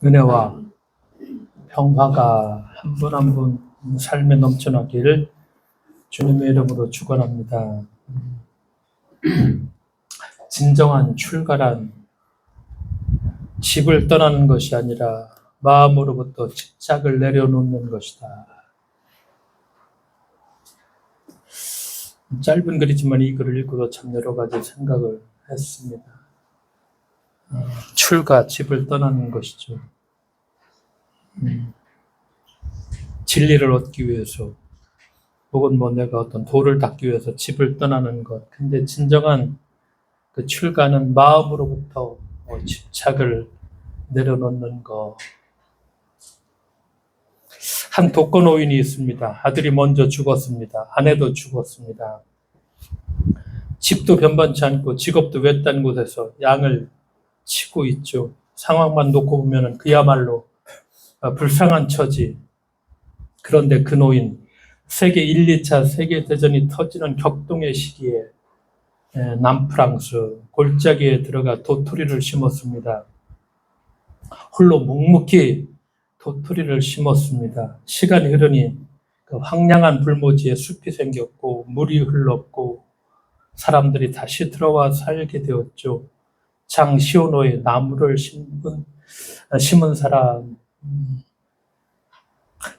은혜와 평화가 한 분 한 분 삶에 넘쳐나기를 주님의 이름으로 축원합니다. 진정한 출가란 집을 떠나는 것이 아니라 마음으로부터 집착을 내려놓는 것이다. 짧은 글이지만 이 글을 읽고도 참 여러 가지 생각을 했습니다. 출가, 집을 떠나는 것이죠. 진리를 얻기 위해서 혹은 내가 어떤 도를 닦기 위해서 집을 떠나는 것. 근데 진정한 그 출가는 마음으로부터 집착을 내려놓는 것. 한 독거노인이 있습니다. 아들이 먼저 죽었습니다. 아내도 죽었습니다. 집도 변변치 않고 직업도 외딴 곳에서 양을 치고 있죠. 상황만 놓고 보면 그야말로 불쌍한 처지. 그런데 그 노인, 세계 1, 2차 세계대전이 터지는 격동의 시기에 남프랑스 골짜기에 들어가 도토리를 심었습니다. 홀로 묵묵히 도토리를 심었습니다. 시간이 흐르니 그 황량한 불모지에 숲이 생겼고 물이 흘렀고 사람들이 다시 들어와 살게 되었죠. 장시오노의 나무를 심은 사람,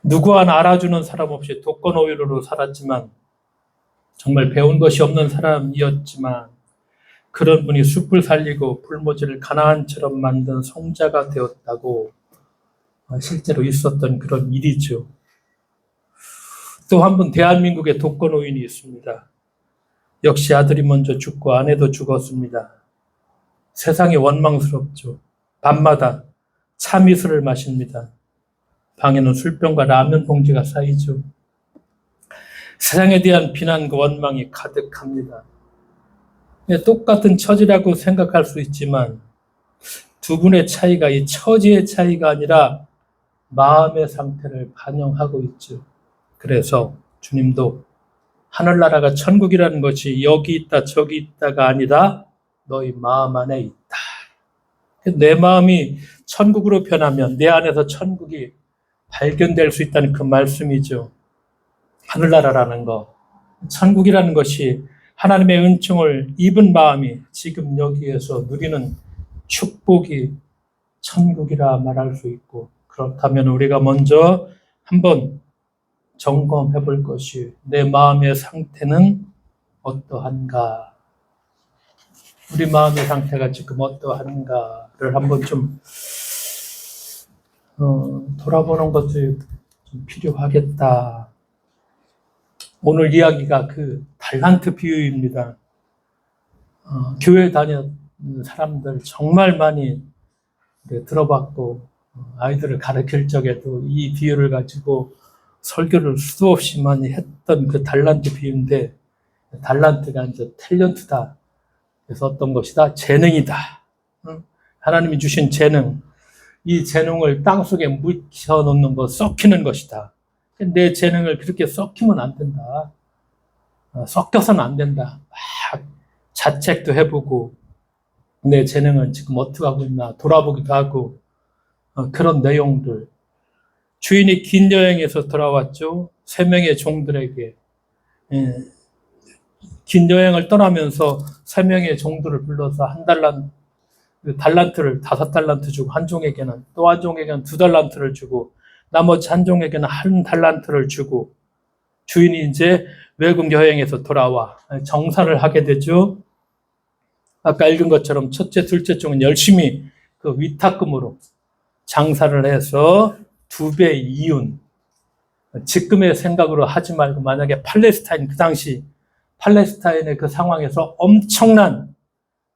누구 하나 알아주는 사람 없이 독거노인으로 살았지만 정말 배운 것이 없는 사람이었지만 그런 분이 숲을 살리고 불모지를 가나안처럼 만든 성자가 되었다고 실제로 있었던 그런 일이죠. 또 한 분 대한민국에 독거노인이 있습니다. 역시 아들이 먼저 죽고 아내도 죽었습니다. 세상이 원망스럽죠. 밤마다 참이슬을 마십니다. 방에는 술병과 라면 봉지가 쌓이죠. 세상에 대한 비난과 원망이 가득합니다. 똑같은 처지라고 생각할 수 있지만 두 분의 차이가 이 처지의 차이가 아니라 마음의 상태를 반영하고 있죠. 그래서 주님도 하늘나라가 천국이라는 것이 여기 있다 저기 있다가 아니라 너희 마음 안에 있다. 내 마음이 천국으로 변하면 내 안에서 천국이 발견될 수 있다는 그 말씀이죠. 하늘나라라는 것, 천국이라는 것이 하나님의 은총을 입은 마음이 지금 여기에서 누리는 축복이 천국이라 말할 수 있고, 그렇다면 우리가 먼저 한번 점검해 볼 것이 내 마음의 상태는 어떠한가? 우리 마음의 상태가 지금 어떠한가를 한번 좀 돌아보는 것이 좀 필요하겠다. 오늘 이야기가 그 달란트 비유입니다. 교회 다녔는 사람들 정말 많이 들어봤고 아이들을 가르칠 적에도 이 비유를 가지고 설교를 수도 없이 많이 했던 그 달란트 비유인데 달란트가 이제 탤런트다. 그래서 어떤 것이다? 재능이다. 하나님이 주신 재능. 이 재능을 땅속에 묻혀놓는 것, 썩히는 것이다. 내 재능을 그렇게 썩히면 안 된다. 섞여서는 안 된다. 막 자책도 해보고 내 재능은 지금 어떻게 하고 있나 돌아보기도 하고 그런 내용들. 주인이 긴 여행에서 돌아왔죠. 3명의 종들에게 긴 여행을 떠나면서 3명의 종들을 불러서 달란트를 5달란트 주고 한 종에게는 또 한 종에게는 2달란트를 주고 나머지 한 종에게는 1달란트를 주고 주인이 이제 외국 여행에서 돌아와 정산을 하게 되죠. 아까 읽은 것처럼 첫째, 둘째 종은 열심히 그 위탁금으로 장사를 해서 2배 이윤, 지금의 생각으로 하지 말고 만약에 팔레스타인, 그 당시 팔레스타인의 그 상황에서 엄청난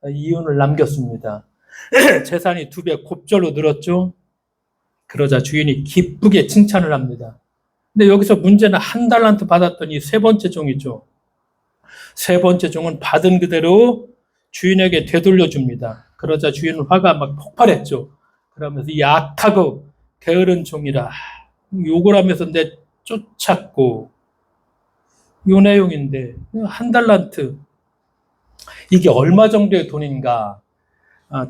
이윤을 남겼습니다. 재산이 2배 곱절로 늘었죠. 그러자 주인이 기쁘게 칭찬을 합니다. 근데 여기서 문제는 1달란트 받았더니 3번째 종이죠. 3번째 종은 받은 그대로 주인에게 되돌려줍니다. 그러자 주인은 화가 막 폭발했죠. 그러면서 이 악하고 게으른 종이라 욕을 하면서 내 쫓았고 이 내용인데 1달란트 이게 얼마 정도의 돈인가?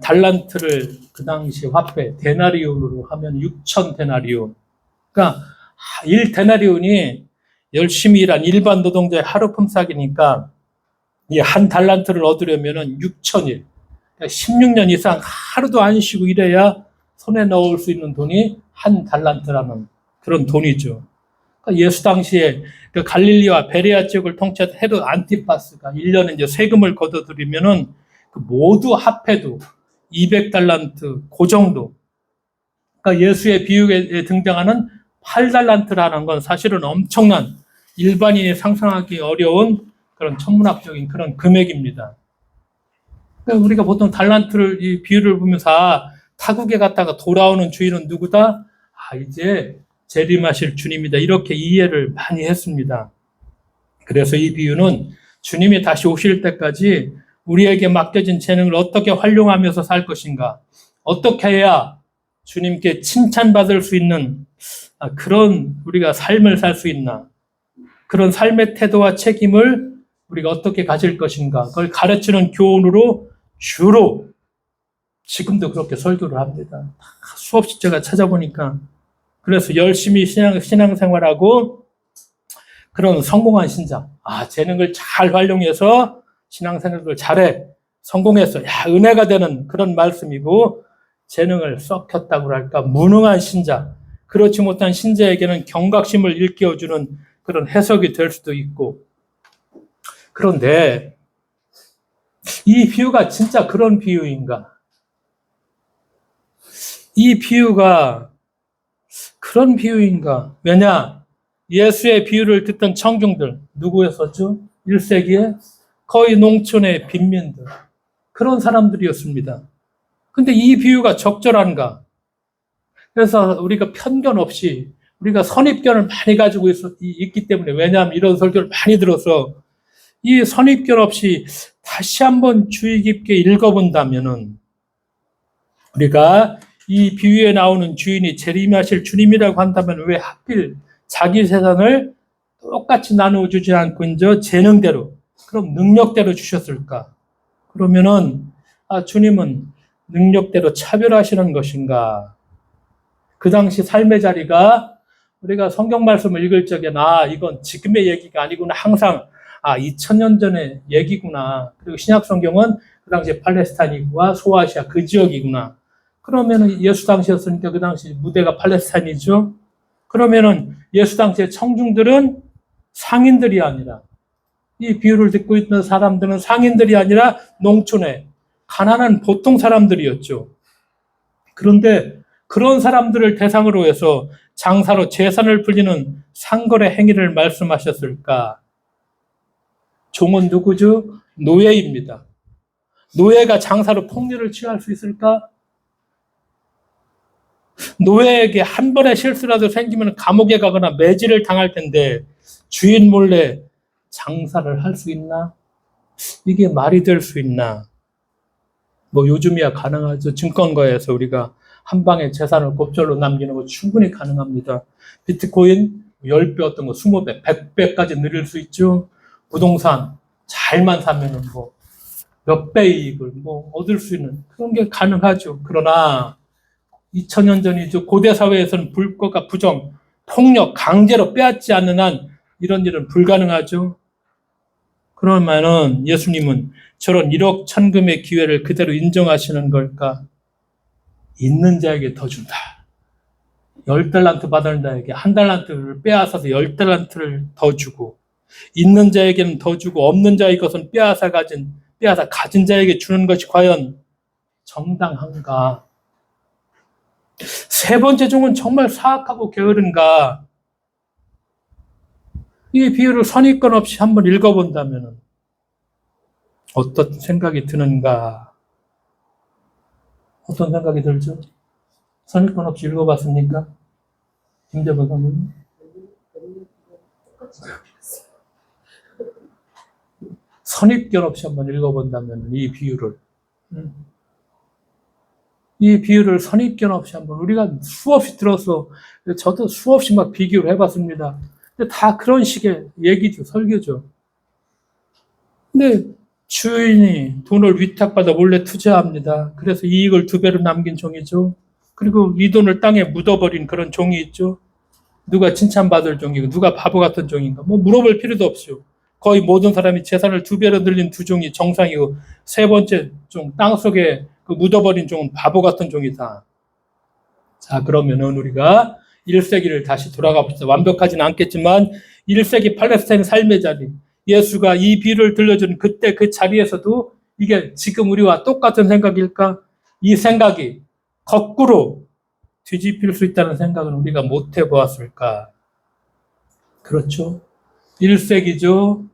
달란트를 그 당시 화폐 데나리온으로 하면 6천 데나리온. 그러니까 1데나리온이 열심히 일한 일반 노동자의 하루 품삯이니까 이 한 달란트를 얻으려면은 6천일. 그러니까 16년 이상 하루도 안 쉬고 일해야 손에 넣을 수 있는 돈이 한 달란트라는 그런 돈이죠. 그러니까 예수 당시에 그 갈릴리와 베레아 지역을 통치했던 헤롯 안티파스가 1년에 이제 세금을 걷어들이면은 그 모두 합해도 200달란트 그 정도. 그러니까 예수의 비유에 등장하는 8달란트라는 건 사실은 엄청난 일반인이 상상하기 어려운 그런 천문학적인 그런 금액입니다. 그러니까 우리가 보통 달란트를 이 비유를 보면서 타국에 갔다가 돌아오는 주인은 누구다? 이제 재림하실 주님이다. 이렇게 이해를 많이 했습니다. 그래서 이 비유는 주님이 다시 오실 때까지 우리에게 맡겨진 재능을 어떻게 활용하면서 살 것인가, 어떻게 해야 주님께 칭찬받을 수 있는 그런 우리가 삶을 살 수 있나, 그런 삶의 태도와 책임을 우리가 어떻게 가질 것인가, 그걸 가르치는 교훈으로 주로 지금도 그렇게 설교를 합니다. 수없이 제가 찾아보니까. 그래서 열심히 신앙생활하고 그런 성공한 신자, 재능을 잘 활용해서 신앙생활을 잘해, 성공해서 은혜가 되는 그런 말씀이고, 재능을 썩혔다고 할까 무능한 신자, 그렇지 못한 신자에게는 경각심을 일깨워주는 그런 해석이 될 수도 있고. 그런데 이 비유가 진짜 그런 비유인가? 이 비유가 그런 비유인가? 왜냐? 예수의 비유를 듣던 청중들, 누구였었죠? 1세기에 거의 농촌의 빈민들, 그런 사람들이었습니다. 근데 이 비유가 적절한가? 그래서 우리가 편견 없이, 우리가 선입견을 많이 가지고 있기 때문에, 왜냐하면 이런 설교를 많이 들어서 이 선입견 없이 다시 한번 주의 깊게 읽어본다면은, 우리가 이 비유에 나오는 주인이 재림하실 주님이라고 한다면 왜 하필 자기 재산을 똑같이 나누어주지 않고 이제 재능대로, 그럼 능력대로 주셨을까? 그러면은 주님은 능력대로 차별하시는 것인가? 그 당시 삶의 자리가 우리가 성경 말씀을 읽을 적에는 이건 지금의 얘기가 아니구나, 항상 2000년 전의 얘기구나. 그리고 신약 성경은 그 당시 팔레스타인과 소아시아 그 지역이구나. 그러면은 예수 당시였으니까 그 당시 무대가 팔레스타인이죠. 그러면은 예수 당시의 청중들은 상인들이 아니라, 이 비유를 듣고 있는 사람들은 상인들이 아니라 농촌의 가난한 보통 사람들이었죠. 그런데 그런 사람들을 대상으로 해서 장사로 재산을 불리는 상거래 행위를 말씀하셨을까? 종은 누구죠? 노예입니다. 노예가 장사로 폭리를 취할 수 있을까? 노예에게 한 번의 실수라도 생기면 감옥에 가거나 매질을 당할 텐데 주인 몰래 장사를 할 수 있나? 이게 말이 될 수 있나? 요즘이야 가능하죠. 증권가에서 우리가 한 방에 재산을 곱절로 남기는 거 충분히 가능합니다. 비트코인 10배 어떤 거 20배, 100배까지 늘릴 수 있죠. 부동산 잘만 사면은 몇 배 이익을 얻을 수 있는 그런 게 가능하죠. 그러나 2000년 전이죠. 고대 사회에서는 불법과 부정, 폭력, 강제로 빼앗지 않는 한 이런 일은 불가능하죠. 그러면은 예수님은 저런 1억 천금의 기회를 그대로 인정하시는 걸까? 있는 자에게 더 준다. 10달란트 받은 자에게 1달란트를 빼앗아서 10달란트를 더 주고, 있는 자에게는 더 주고 없는 자의 것은 빼앗아 가진 자에게 주는 것이 과연 정당한가? 세 번째 종은 정말 사악하고 게으른가? 이 비유를 선입견 없이 한번 읽어본다면 어떤 생각이 드는가? 어떤 생각이 들죠? 선입견 없이 읽어봤습니까? 김재범 선생님? 선입견 없이 한번 읽어본다면 이 비유를 선입견 없이 한번 우리가 수없이 들어서, 저도 수없이 막 비교를 해봤습니다. 근데 다 그런 식의 얘기죠, 설교죠. 근데 주인이 돈을 위탁받아 몰래 투자합니다. 그래서 이익을 2배로 남긴 종이죠. 그리고 이 돈을 땅에 묻어버린 그런 종이 있죠. 누가 칭찬받을 종이고 누가 바보 같은 종인가 뭐 물어볼 필요도 없죠. 거의 모든 사람이 재산을 2배로 늘린 두 종이 정상이고 세 번째 종 땅속에 그 묻어버린 종은 바보 같은 종이다. 자, 그러면은 우리가 1세기를 다시 돌아가 봅시다. 완벽하지는 않겠지만 1세기 팔레스타인 삶의 자리, 예수가 이 비유를 들려준 그때 그 자리에서도 이게 지금 우리와 똑같은 생각일까? 이 생각이 거꾸로 뒤집힐 수 있다는 생각은 우리가 못 해보았을까? 그렇죠. 1세기죠.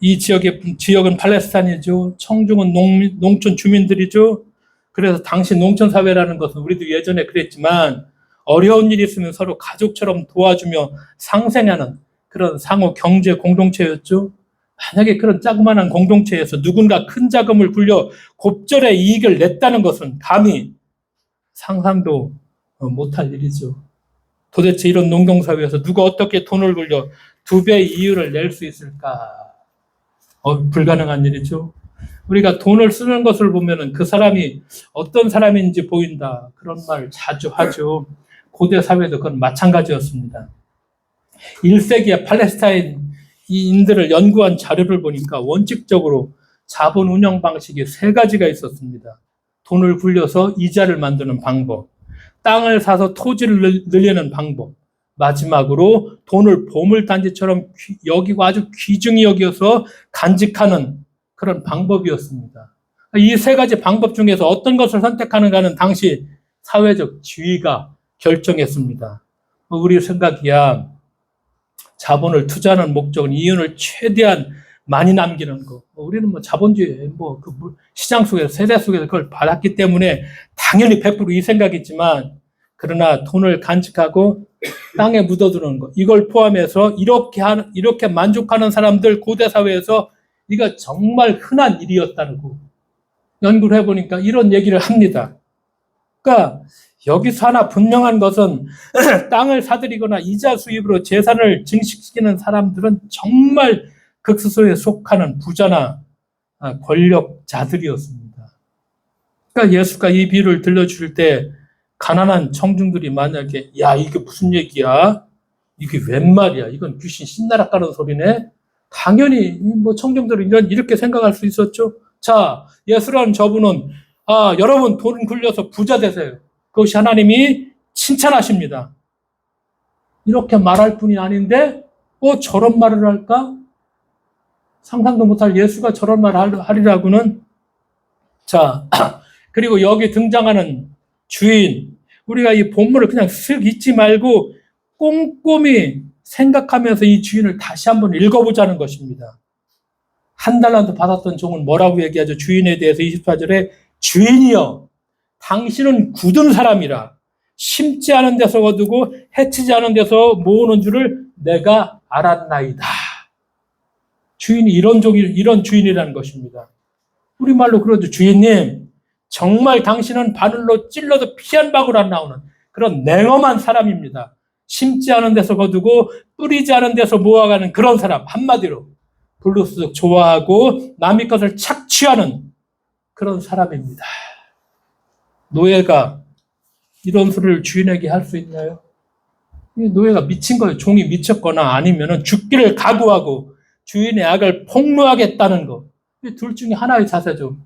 이 지역은 팔레스타인이죠. 청중은 농촌 주민들이죠. 그래서 당시 농촌 사회라는 것은 우리도 예전에 그랬지만 어려운 일이 있으면 서로 가족처럼 도와주며 상생하는 그런 상호 경제 공동체였죠. 만약에 그런 자그마한 공동체에서 누군가 큰 자금을 굴려 곱절의 이익을 냈다는 것은 감히 상상도 못할 일이죠. 도대체 이런 농경사회에서 누가 어떻게 돈을 굴려 2배의 이윤을 낼 수 있을까? 불가능한 일이죠. 우리가 돈을 쓰는 것을 보면은 그 사람이 어떤 사람인지 보인다. 그런 말 자주 하죠. 고대 사회도 그건 마찬가지였습니다. 1세기에 팔레스타인인들을 연구한 자료를 보니까 원칙적으로 자본 운영 방식이 3가지가 있었습니다. 돈을 굴려서 이자를 만드는 방법, 땅을 사서 토지를 늘리는 방법, 마지막으로 돈을 보물단지처럼 여기고 아주 귀중히 여겨서 간직하는 그런 방법이었습니다. 이 3가지 방법 중에서 어떤 것을 선택하는가는 당시 사회적 지위가 결정했습니다. 우리 생각이야 자본을 투자하는 목적은 이윤을 최대한 많이 남기는 거. 우리는 뭐 자본주의, 시장 속에서, 세대 속에서 그걸 받았기 때문에 당연히 100% 이 생각이지만, 그러나 돈을 간직하고 땅에 묻어두는 거. 이걸 포함해서 이렇게 만족하는 사람들 고대 사회에서 이거 정말 흔한 일이었다고 연구를 해보니까 이런 얘기를 합니다. 그러니까 여기서 하나 분명한 것은 땅을 사들이거나 이자 수입으로 재산을 증식시키는 사람들은 정말 극소수에 속하는 부자나 권력자들이었습니다. 그러니까 예수가 이 비유를 들려줄 때 가난한 청중들이 만약에 야 이게 무슨 얘기야? 이게 웬 말이야? 이건 귀신 신나라 까는 소리네? 당연히 뭐 청중들은 이렇게 생각할 수 있었죠. 자, 예수라는 저분은 여러분 돈 굴려서 부자 되세요. 그것이 하나님이 칭찬하십니다. 이렇게 말할 뿐이 아닌데 저런 말을 할까? 상상도 못할 예수가 저런 말을 하리라고는. 자, 그리고 여기 등장하는 주인, 우리가 이 본문을 그냥 쓱 잊지 말고 꼼꼼히 생각하면서 이 주인을 다시 한번 읽어보자는 것입니다. 1달란트 받았던 종은 뭐라고 얘기하죠? 주인에 대해서 24절에 주인이여 당신은 굳은 사람이라 심지 않은 데서 거두고 해치지 않은 데서 모으는 줄을 내가 알았나이다. 주인이 이런 주인이라는 것입니다. 우리말로 그러죠. 주인님, 정말 당신은 바늘로 찔러도 피 한 방울 안 나오는 그런 냉엄한 사람입니다. 심지 않은 데서 거두고 뿌리지 않은 데서 모아가는 그런 사람. 한마디로 불로소득 좋아하고 남의 것을 착취하는 그런 사람입니다. 노예가 이런 소리를 주인에게 할 수 있나요? 노예가 미친 거예요. 종이 미쳤거나 아니면 죽기를 각오하고 주인의 악을 폭로하겠다는 것. 둘 중에 하나의 자세죠.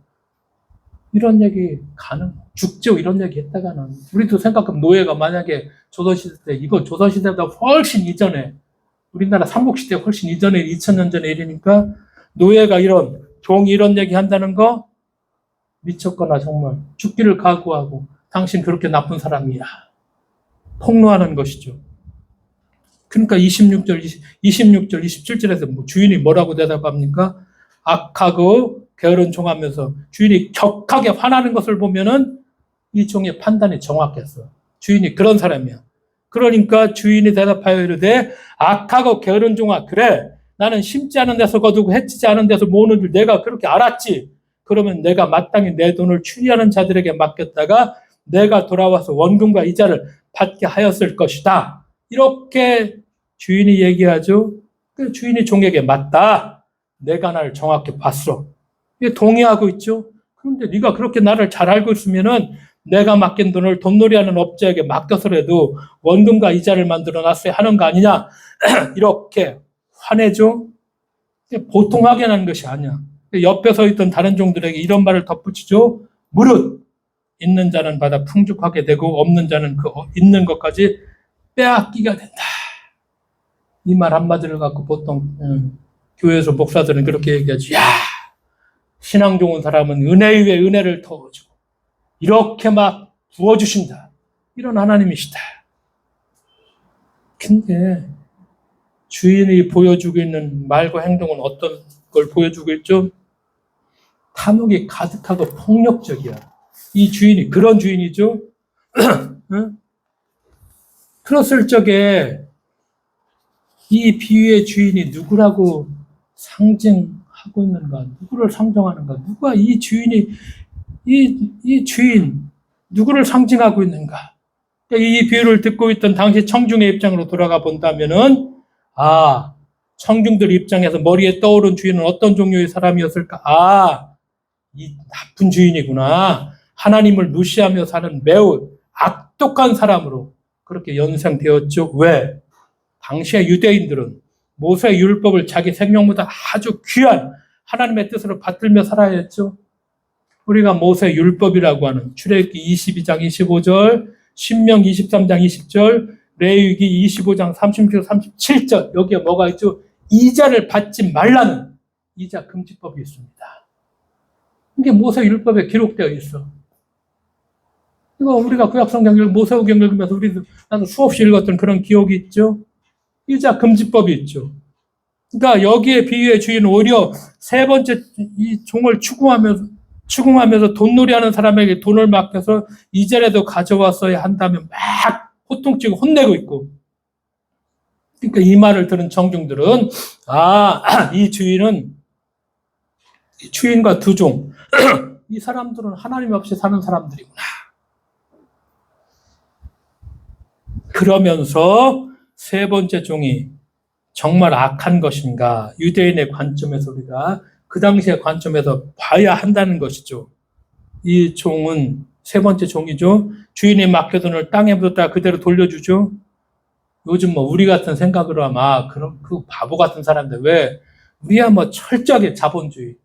이런 얘기 죽죠. 이런 얘기 했다가는. 우리도 생각하면 노예가 만약에 조선시대 때, 이거 조선시대보다 훨씬 이전에, 우리나라 삼국시대 훨씬 이전에 2000년 전의 일이니까 노예가 종이 이런 얘기 한다는 거 미쳤거나 정말 죽기를 각오하고 당신 그렇게 나쁜 사람이야. 폭로하는 것이죠. 그러니까 26절, 27절에서 주인이 뭐라고 대답합니까? 악하고 게으른 종하면서 주인이 격하게 화나는 것을 보면은 이 종의 판단이 정확했어. 주인이 그런 사람이야. 그러니까 주인이 대답하여 이르되 악하고 게으른 종아, 그래 나는 심지 않은 데서 거두고 해치지 않은 데서 모으는 줄 내가 그렇게 알았지. 그러면 내가 마땅히 내 돈을 추리하는 자들에게 맡겼다가 내가 돌아와서 원금과 이자를 받게 하였을 것이다. 이렇게 주인이 얘기하죠. 그 주인이 종에게 맞다. 내가 날 정확히 봤어. 이게 동의하고 있죠. 그런데 네가 그렇게 나를 잘 알고 있으면은 내가 맡긴 돈을 돈놀이하는 업자에게 맡겨서라도 원금과 이자를 만들어 놨어야 하는 거 아니냐. 이렇게 화내죠. 보통 확인하는 것이 아니야. 옆에 서 있던 다른 종들에게 이런 말을 덧붙이죠. 무릇 있는 자는 받아 풍족하게 되고 없는 자는 그 있는 것까지 빼앗기게 된다. 이 말 한마디를 갖고 보통 교회에서 목사들은 그렇게 얘기하죠. 야, 신앙 좋은 사람은 은혜 위에 은혜를 더해주고 이렇게 막 부어주신다. 이런 하나님이시다. 근데 주인이 보여주고 있는 말과 행동은 어떤 걸 보여주고 있죠? 탐욕이 가득하고 폭력적이야. 이 주인이 그런 주인이죠. 응? 그랬을 적에 이 비유의 주인이 누구라고 상징하고 있는가? 누구를 상정하는가? 누가 이 주인이 이 주인 누구를 상징하고 있는가? 이 비유를 듣고 있던 당시 청중의 입장으로 돌아가 본다면은 청중들 입장에서 머리에 떠오른 주인은 어떤 종류의 사람이었을까? 이 나쁜 주인이구나. 하나님을 무시하며 사는 매우 악독한 사람으로 그렇게 연상되었죠. 왜? 당시의 유대인들은 모세의 율법을 자기 생명보다 아주 귀한 하나님의 뜻으로 받들며 살아야 했죠. 우리가 모세의 율법이라고 하는 출애굽기 22장 25절, 신명기 23장 20절, 레위기 25장 36, 37절 여기에 뭐가 있죠? 이자를 받지 말라는 이자 금지법이 있습니다. 이게 모세 율법에 기록되어 있어. 이거 우리가 구약성경 모세오경 읽으면서 나도 수없이 읽었던 그런 기억이 있죠. 이자 금지법이 있죠. 그러니까 여기에 비유의 주인은 오히려 세 번째 이 종을 추궁하면서 돈놀이하는 사람에게 돈을 맡겨서 이자라도 가져왔어야 한다면 막 호통치고 혼내고 있고. 그러니까 이 말을 들은 청중들은 이 주인과 두 종 이 사람들은 하나님 없이 사는 사람들이구나. 그러면서 세 번째 종이 정말 악한 것인가? 유대인의 관점에서 우리가 그 당시의 관점에서 봐야 한다는 것이죠. 이 종은 세 번째 종이죠. 주인이 맡겨둔 돈을 땅에 묻었다가 그대로 돌려주죠. 요즘 우리 같은 생각으로 하면 그럼 그 바보 같은 사람들 왜 우리야 철저하게 자본주의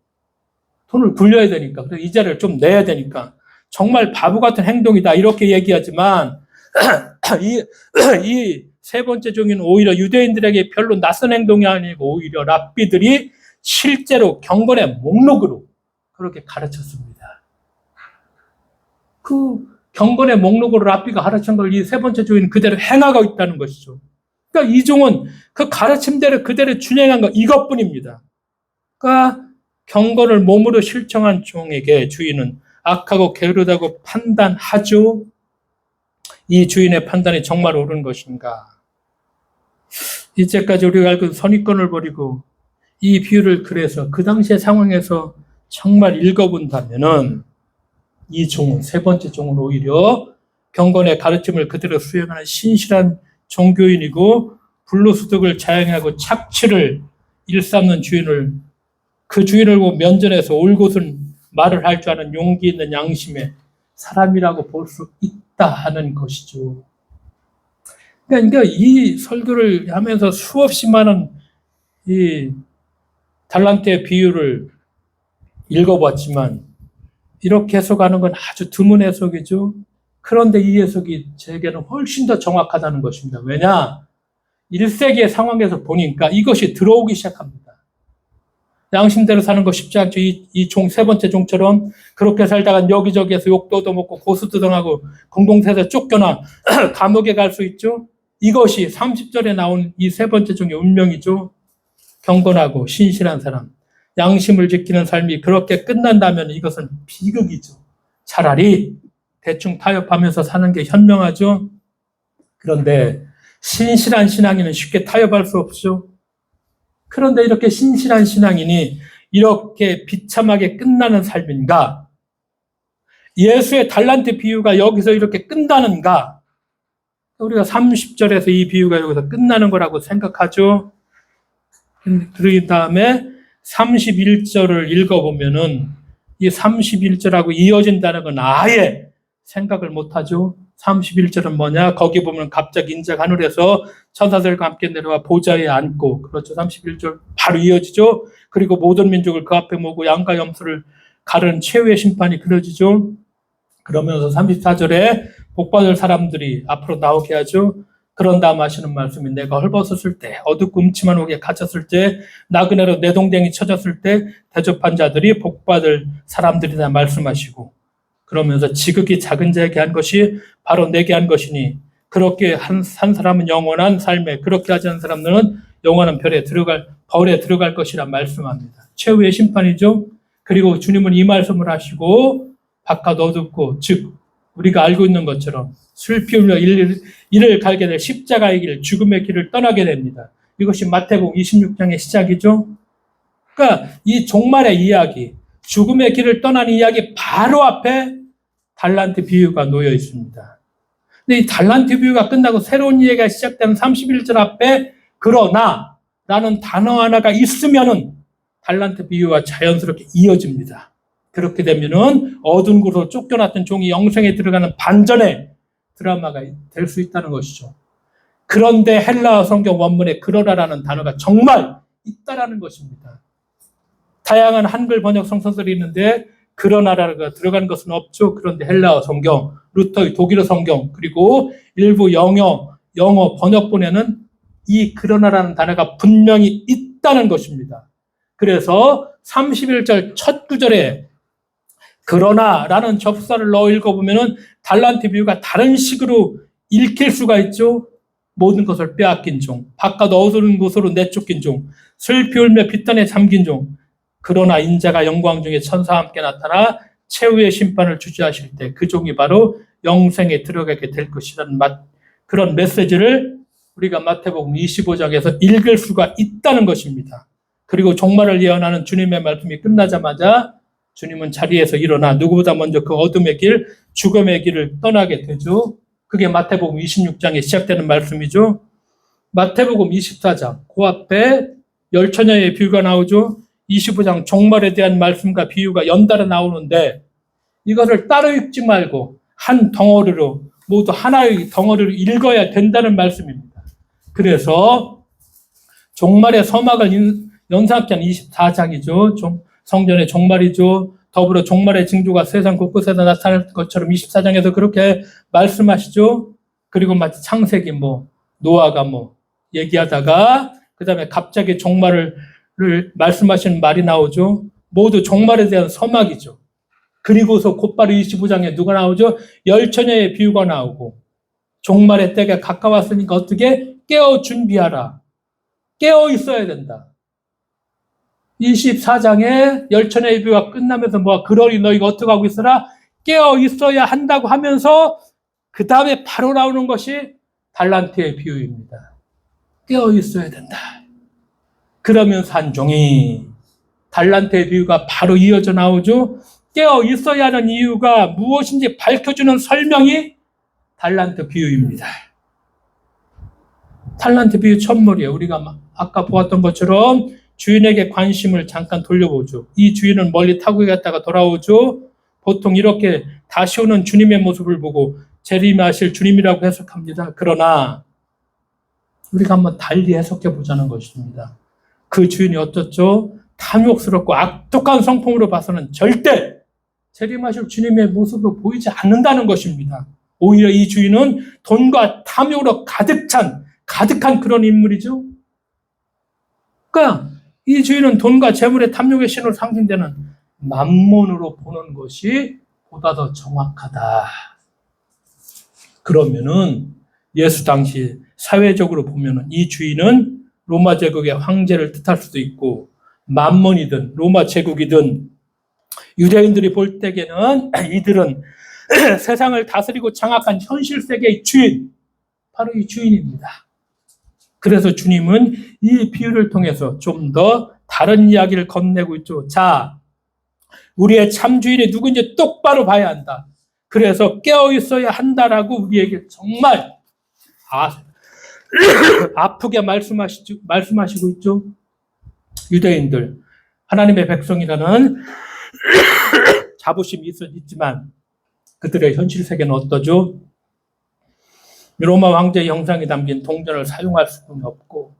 돈을 굴려야 되니까 그래서 이자를 좀 내야 되니까 정말 바보 같은 행동이다 이렇게 얘기하지만 이 세 번째 종인 오히려 유대인들에게 별로 낯선 행동이 아니고 오히려 랍비들이 실제로 경건의 목록으로 그렇게 가르쳤습니다. 그 경건의 목록으로 랍비가 가르친 걸 이 세 번째 종인 그대로 행하고 있다는 것이죠. 그러니까 이 종은 그 가르침대로 그대로 준행한 것 이것뿐입니다. 그러니까 경건을 몸으로 실천한 종에게 주인은 악하고 게으르다고 판단하죠. 이 주인의 판단이 정말 옳은 것인가? 이제까지 우리가 알고 선입견을 버리고 이 비유를 그래서 그 당시의 상황에서 정말 읽어본다면은 이 종은 세 번째 종은 오히려 경건의 가르침을 그대로 수행하는 신실한 종교인이고 불로소득을 자행하고 착취를 일삼는 그 주인을 보고 면전에서 올곧은 말을 할 줄 아는 용기 있는 양심의 사람이라고 볼 수 있다 하는 것이죠. 그러니까 이 설교를 하면서 수없이 많은 이 달란트의 비유를 읽어봤지만 이렇게 해석하는 건 아주 드문 해석이죠. 그런데 이 해석이 제게는 훨씬 더 정확하다는 것입니다. 왜냐? 1세기의 상황에서 보니까 이것이 들어오기 시작합니다. 양심대로 사는 거 쉽지 않죠. 이 종, 세 번째 종처럼 그렇게 살다가 여기저기에서 욕도 얻어먹고 고수도 당하고 공동체에서 쫓겨나 감옥에 갈 수 있죠. 이것이 30절에 나온 이 세 번째 종의 운명이죠. 경건하고 신실한 사람, 양심을 지키는 삶이 그렇게 끝난다면 이것은 비극이죠. 차라리 대충 타협하면서 사는 게 현명하죠. 그런데 신실한 신앙인은 쉽게 타협할 수 없죠. 그런데 이렇게 신실한 신앙인이 이렇게 비참하게 끝나는 삶인가? 예수의 달란트 비유가 여기서 이렇게 끝나는가? 우리가 30절에서 이 비유가 여기서 끝나는 거라고 생각하죠. 그런 다음에 31절을 읽어보면은 이 31절하고 이어진다는 건 아예 생각을 못하죠. 31절은 뭐냐? 거기 보면 갑자기 인자가 하늘에서 천사들과 함께 내려와 보좌에 앉고, 그렇죠. 31절 바로 이어지죠. 그리고 모든 민족을 그 앞에 모으고 양과 염소를 가르는 최후의 심판이 그려지죠. 그러면서 34절에 복받을 사람들이 앞으로 나오게 하죠. 그런 다음 하시는 말씀이 내가 헐벗었을 때, 어둡고 음침한 옥에 갇혔을 때, 나그네로 내동댕이 쳐졌을 때 대접한 자들이 복받을 사람들이다 말씀하시고, 그러면서 지극히 작은 자에게 한 것이 바로 내게 한 것이니 그렇게 한 사람은 영원한 삶에, 그렇게 하지 않은 사람들은 영원한 벌에 들어갈 것이라 말씀합니다. 최후의 심판이죠. 그리고 주님은 이 말씀을 하시고 바깥 어둡고, 즉 우리가 알고 있는 것처럼 슬피 울며 이를 갈게 될 십자가의 길, 죽음의 길을 떠나게 됩니다. 이것이 마태복음 26장의 시작이죠. 그러니까 이 종말의 이야기, 죽음의 길을 떠나는 이야기 바로 앞에 달란트 비유가 놓여 있습니다. 근데 이 달란트 비유가 끝나고 새로운 이야기가 시작되는 31절 앞에 그러나 라는 단어 하나가 있으면은 달란트 비유가 자연스럽게 이어집니다. 그렇게 되면은 어두운 곳으로 쫓겨났던 종이 영생에 들어가는 반전의 드라마가 될 수 있다는 것이죠. 그런데 헬라어 성경 원문에 그러라라는 단어가 정말 있다라는 것입니다. 다양한 한글 번역 성서들이 있는데 그러나라가 들어간 것은 없죠. 그런데 헬라어 성경, 루터의 독일어 성경, 그리고 일부 영어 번역본에는 이 그러나라는 단어가 분명히 있다는 것입니다. 그래서 31절 첫 구절에 그러나라는 접사를 넣어 읽어보면은 달란트 비유가 다른 식으로 읽힐 수가 있죠. 모든 것을 빼앗긴 종, 바깥 어두운 곳으로 내쫓긴 종, 슬피 울며 빗단에 잠긴 종, 그러나 인자가 영광 중에 천사와 함께 나타나 최후의 심판을 주재하실 때 그 종이 바로 영생에 들어가게 될 것이라는 그런 메시지를 우리가 마태복음 25장에서 읽을 수가 있다는 것입니다. 그리고 종말을 예언하는 주님의 말씀이 끝나자마자 주님은 자리에서 일어나 누구보다 먼저 그 어둠의 길, 죽음의 길을 떠나게 되죠. 그게 마태복음 26장에 시작되는 말씀이죠. 마태복음 24장, 그 앞에 열처녀의 비유가 나오죠. 25장 종말에 대한 말씀과 비유가 연달아 나오는데 이것을 따로 읽지 말고 한 덩어리로, 모두 하나의 덩어리로 읽어야 된다는 말씀입니다. 그래서 종말의 서막을 연상케 한 24장이죠. 성전의 종말이죠. 더불어 종말의 징조가 세상 곳곳에서 나타날 것처럼 24장에서 그렇게 말씀하시죠. 그리고 마치 창세기 노아가 얘기하다가 그 다음에 갑자기 종말을 말씀하시는 말이 나오죠. 모두 종말에 대한 서막이죠. 그리고서 곧바로 25장에 누가 나오죠? 열처녀의 비유가 나오고 종말의 때가 가까웠으니까 어떻게? 깨어 준비하라. 깨어 있어야 된다. 24장에 열처녀의 비유가 끝나면서 그러니 너희가 어떻게 하고 있어라? 깨어 있어야 한다고 하면서 그 다음에 바로 나오는 것이 달란트의 비유입니다. 깨어 있어야 된다. 그러면서 한 종이, 달란트의 비유가 바로 이어져 나오죠. 깨어 있어야 하는 이유가 무엇인지 밝혀주는 설명이 달란트 비유입니다. 달란트 비유 첫머리에 우리가 아까 보았던 것처럼 주인에게 관심을 잠깐 돌려보죠. 이 주인은 멀리 타고 갔다가 돌아오죠. 보통 이렇게 다시 오는 주님의 모습을 보고 재림하실 주님이라고 해석합니다. 그러나 우리가 한번 달리 해석해 보자는 것입니다. 그 주인이 어떻죠? 탐욕스럽고 악독한 성품으로 봐서는 절대 재림하실 주님의 모습으로 보이지 않는다는 것입니다. 오히려 이 주인은 돈과 탐욕으로 가득한 그런 인물이죠. 그러니까 이 주인은 돈과 재물의 탐욕의 신으로 상징되는 만몬으로 보는 것이 보다 더 정확하다. 그러면은 예수 당시 사회적으로 보면은 이 주인은 로마 제국의 황제를 뜻할 수도 있고 만몬이든 로마 제국이든 유대인들이 볼 때에는 이들은 세상을 다스리고 장악한 현실 세계의 주인, 바로 이 주인입니다. 그래서 주님은 이 비유를 통해서 좀 더 다른 이야기를 건네고 있죠. 자, 우리의 참 주인이 누군지 똑바로 봐야 한다. 그래서 깨어 있어야 한다라고 우리에게 정말 아프게 말씀하시고 있죠. 유대인들, 하나님의 백성이라는 자부심이 있지만 그들의 현실 세계는 어떠죠? 로마 황제의 형상이 담긴 동전을 사용할 수는 없고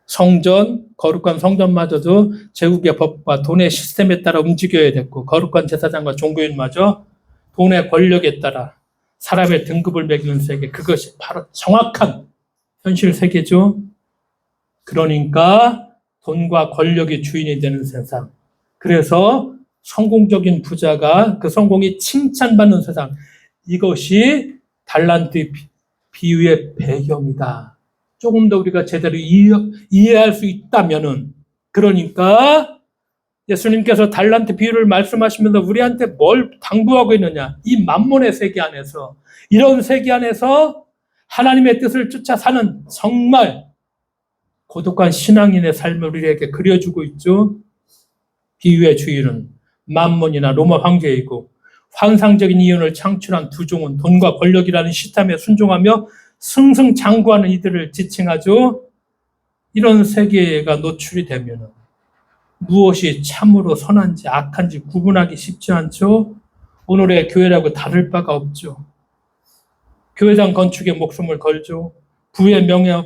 성전, 거룩한 성전마저도 제국의 법과 돈의 시스템에 따라 움직여야 됐고 거룩한 제사장과 종교인마저 돈의 권력에 따라 사람의 등급을 매기는 세계, 그것이 바로 정확한 현실 세계죠. 그러니까 돈과 권력이 주인이 되는 세상. 그래서 성공적인 부자가 그 성공이 칭찬받는 세상. 이것이 달란트 비유의 배경이다. 조금 더 우리가 제대로 이해할 수 있다면은, 그러니까 예수님께서 달란트 비유를 말씀하시면서 우리한테 뭘 당부하고 있느냐? 이 만몬의 세계 안에서, 이런 세계 안에서 하나님의 뜻을 쫓아 사는 정말 고독한 신앙인의 삶을 우리에게 그려주고 있죠. 비유의 주인은 만몬이나 로마 황제이고 환상적인 이윤을 창출한 두 종은 돈과 권력이라는 시스템에 순종하며 승승장구하는 이들을 지칭하죠. 이런 세계가 노출이 되면 무엇이 참으로 선한지 악한지 구분하기 쉽지 않죠. 오늘의 교회라고 다를 바가 없죠. 교회당 건축에 목숨을 걸죠.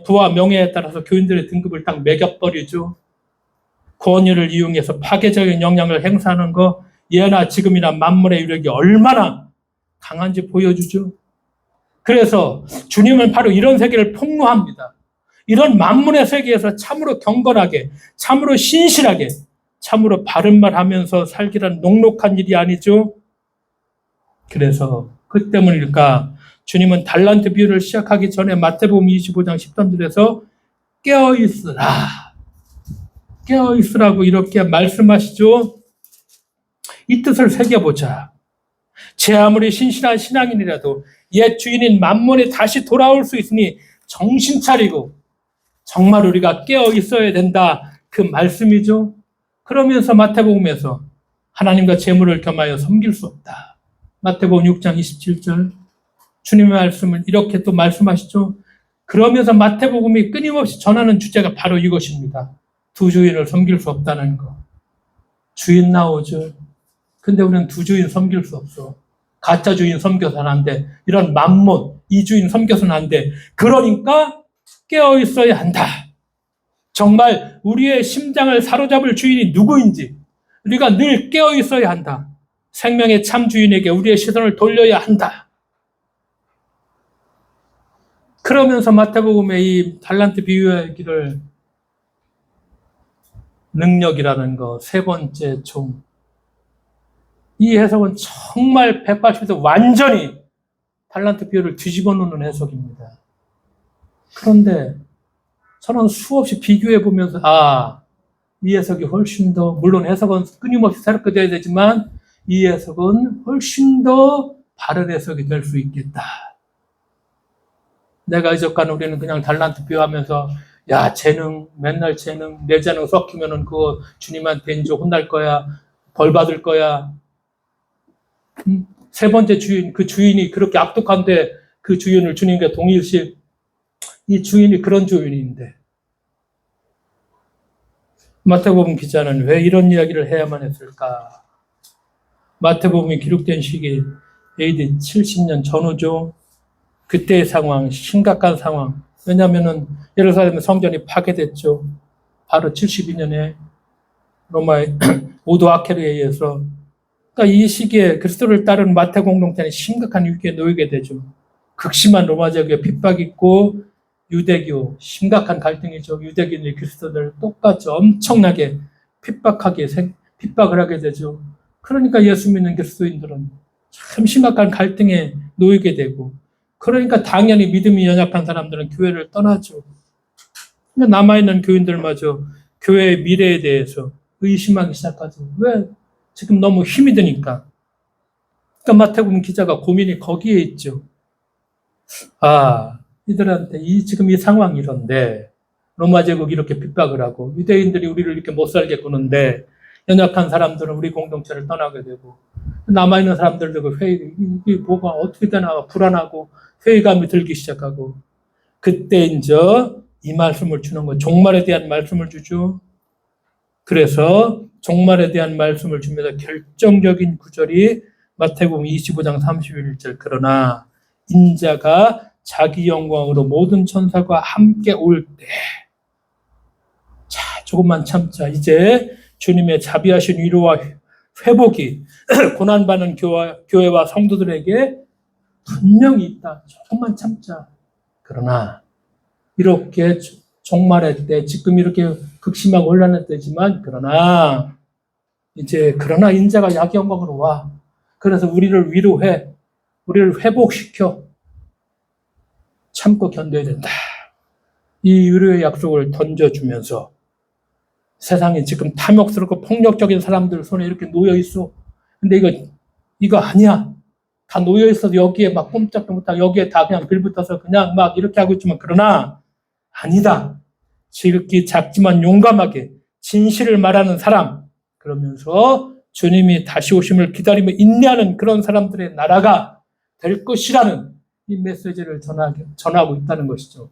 부와 명예에 따라서 교인들의 등급을 딱 매겨버리죠. 권위를 이용해서 파괴적인 영향을 행사하는 거, 예나 지금이나 만물의 유력이 얼마나 강한지 보여주죠. 그래서 주님은 바로 이런 세계를 폭로합니다. 이런 만물의 세계에서 참으로 경건하게, 참으로 신실하게, 참으로 바른 말 하면서 살기란 녹록한 일이 아니죠. 그래서 그 때문일까 주님은 달란트 비유를 시작하기 전에 마태복음 25장 13절에서 깨어있으라, 깨어있으라고 이렇게 말씀하시죠. 이 뜻을 새겨보자. 제 아무리 신실한 신앙인이라도 옛 주인인 만몬에 다시 돌아올 수 있으니 정신 차리고 정말 우리가 깨어 있어야 된다, 그 말씀이죠. 그러면서 마태복음에서 하나님과 재물을 겸하여 섬길 수 없다. 마태복음 6장 27절 주님의 말씀을 이렇게 또 말씀하시죠. 그러면서 마태복음이 끊임없이 전하는 주제가 바로 이것입니다. 두 주인을 섬길 수 없다는 거. 주인 나오죠. 근데 우리는 두 주인 섬길 수 없어. 가짜 주인 섬겨서는 안 돼. 이런 만몬, 이 주인 섬겨서는 안 돼. 그러니까 깨어 있어야 한다. 정말 우리의 심장을 사로잡을 주인이 누구인지 우리가 늘 깨어 있어야 한다. 생명의 참 주인에게 우리의 시선을 돌려야 한다. 그러면서 마태복음의 이 달란트 비유의 길을 능력이라는 거, 세 번째 종. 이 해석은 정말 180도 완전히 달란트 비유를 뒤집어 놓는 해석입니다. 그런데 저는 수없이 비교해 보면서 이 해석이 훨씬 더, 물론 해석은 끊임없이 새롭게 돼야 되지만 이 해석은 훨씬 더 바른 해석이 될 수 있겠다. 내가 이적간 우리는 그냥 달란트 비유하면서 재능, 맨날 재능, 내 재능 섞이면은 그거 주님한테 이제 혼날 거야, 벌 받을 거야. 세 번째 주인, 그 주인이 그렇게 악독한데 그 주인을 주님과 동일시, 이 주인이 그런 주인인데 마태복음 기자는 왜 이런 이야기를 해야만 했을까? 마태복음이 기록된 시기 AD 70년 전후죠. 그때의 상황, 심각한 상황. 왜냐하면은 예루살렘 성전이 파괴됐죠. 바로 72년에 로마의 오도 아케르에 의해서. 그러니까 이 시기에 그리스도를 따르는 마태 공동체는 심각한 위기에 놓이게 되죠. 극심한 로마 제국의 핍박이 있고 유대교, 심각한 갈등이죠. 유대교인이 그리스도를 똑같이 엄청나게 핍박을 하게 되죠. 그러니까 예수 믿는 그리스도인들은 참 심각한 갈등에 놓이게 되고, 그러니까 당연히 믿음이 연약한 사람들은 교회를 떠나죠. 남아있는 교인들마저 교회의 미래에 대해서 의심하기 시작하죠. 왜? 지금 너무 힘이 드니까. 그러니까 마태복음 기자가 고민이 거기에 있죠. 이들한테 지금 이 상황이 이런데, 로마 제국이 이렇게 핍박을 하고 유대인들이 우리를 이렇게 못 살게 구는데 연약한 사람들은 우리 공동체를 떠나게 되고, 남아있는 사람들도 이게 뭐가 어떻게 되나 불안하고 회의감이 들기 시작하고, 그때 이제 이 말씀을 주는 거, 종말에 대한 말씀을 주죠. 그래서 종말에 대한 말씀을 주면서 결정적인 구절이 마태복음 25장 31절 그러나 인자가 자기 영광으로 모든 천사가 함께 올 때 자, 조금만 참자. 이제 주님의 자비하신 위로와 회복이 고난받는 교회와 성도들에게 분명히 있다. 조금만 참자. 그러나 이렇게 종말의 때 지금 이렇게 극심하고 혼란할 때지만 그러나 인자가 자기 영광으로 와. 그래서 우리를 위로해. 우리를 회복시켜. 참고 견뎌야 된다. 이 위로의 약속을 던져주면서 세상에 지금 탐욕스럽고 폭력적인 사람들 손에 이렇게 놓여있어. 근데 이거 아니야. 다 놓여있어도 여기에 막 꼼짝도 못하고 여기에 다 그냥 빌붙어서 그냥 막 이렇게 하고 있지만 그러나 아니다. 지극히 작지만 용감하게 진실을 말하는 사람. 그러면서 주님이 다시 오심을 기다리며 인내하는 그런 사람들의 나라가 될 것이라는 이 메시지를 전하고 있다는 것이죠.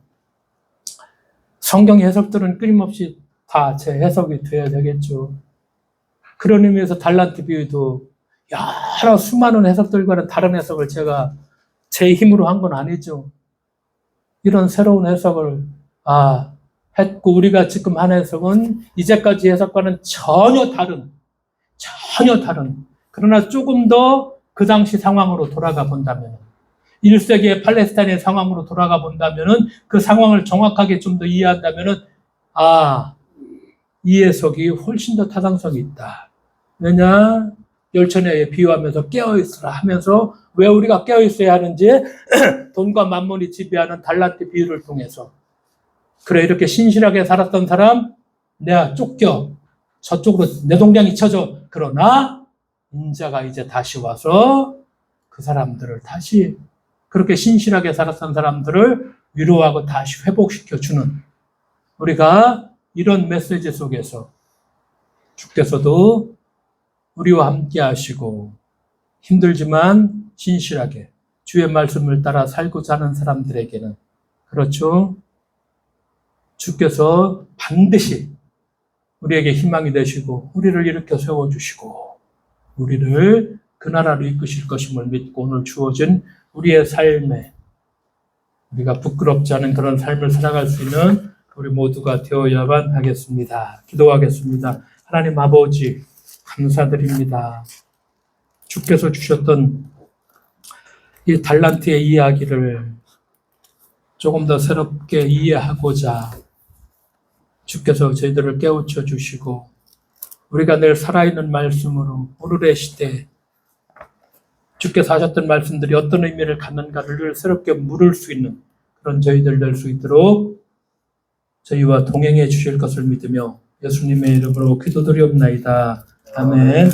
성경 해석들은 끊임없이 다 제 해석이 되어야 되겠죠. 그런 의미에서 달란트 비유도 여러 수많은 해석들과는 다른 해석을 제가 제 힘으로 한 건 아니죠. 이런 새로운 해석을 했고 우리가 지금 한 해석은 이제까지 해석과는 전혀 다른 그러나 조금 더 그 당시 상황으로 돌아가 본다면 1세기의 팔레스타인의 상황으로 돌아가 본다면 그 상황을 정확하게 좀 더 이해한다면 이 해석이 훨씬 더 타당성이 있다. 왜냐? 열천에 비유하면서 깨어있으라 하면서 왜 우리가 깨어있어야 하는지 돈과 만몬이 지배하는 달란트 비유를 통해서 그래 이렇게 신실하게 살았던 사람 내가 쫓겨 저쪽으로 내 동량이 쳐져. 그러나 인자가 이제 다시 와서 그 사람들을 다시 그렇게 신실하게 살았던 사람들을 위로하고 다시 회복시켜주는 우리가 이런 메시지 속에서 주께서도 우리와 함께 하시고 힘들지만 신실하게 주의 말씀을 따라 살고자 하는 사람들에게는 그렇죠. 주께서 반드시 우리에게 희망이 되시고 우리를 일으켜 세워주시고 우리를 그 나라로 이끄실 것임을 믿고 오늘 주어진 우리의 삶에 우리가 부끄럽지 않은 그런 삶을 살아갈 수 있는 우리 모두가 되어야만 하겠습니다. 기도하겠습니다. 하나님 아버지 감사드립니다. 주께서 주셨던 이 달란트의 이야기를 조금 더 새롭게 이해하고자 주께서 저희들을 깨우쳐 주시고 우리가 늘 살아있는 말씀으로 오늘의 시대에 주께서 하셨던 말씀들이 어떤 의미를 갖는가를 늘 새롭게 물을 수 있는 그런 저희들 될 수 있도록 저희와 동행해 주실 것을 믿으며 예수님의 이름으로 기도드리옵나이다. 아멘.